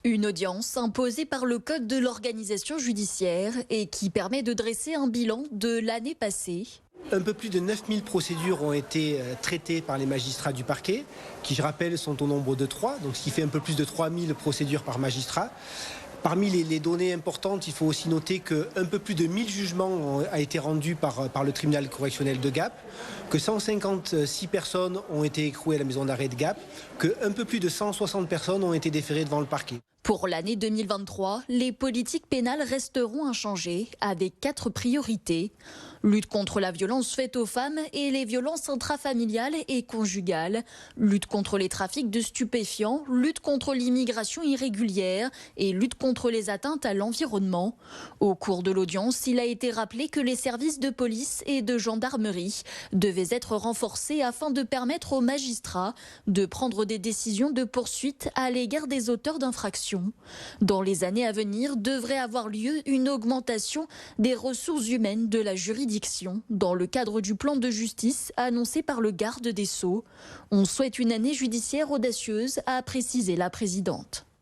Une audience imposée par le Code de l'organisation judiciaire et qui permet de dresser un bilan de l'année passée. Un peu plus de 9000 procédures ont été traitées par les magistrats du parquet, qui, je rappelle, sont au nombre de 3, donc ce qui fait un peu plus de 3000 procédures par magistrat. Parmi les données importantes, il faut aussi noter qu'un peu plus de 1000 jugements ont été rendus par le tribunal correctionnel de Gap, que 156 personnes ont été écrouées à la maison d'arrêt de Gap, qu'un peu plus de 160 personnes ont été déférées devant le parquet. Pour l'année 2023, les politiques pénales resteront inchangées avec 4 priorités. Lutte contre la violence faite aux femmes et les violences intrafamiliales et conjugales. Lutte contre les trafics de stupéfiants. Lutte contre l'immigration irrégulière et lutte contre les atteintes à l'environnement. Au cours de l'audience, il a été rappelé que les services de police et de gendarmerie devaient être renforcés afin de permettre aux magistrats de prendre des décisions de poursuite à l'égard des auteurs d'infractions. Dans les années à venir, devrait avoir lieu une augmentation des ressources humaines de la juridiction dans le cadre du plan de justice annoncé par le garde des Sceaux. On souhaite une année judiciaire audacieuse, a précisé la présidente.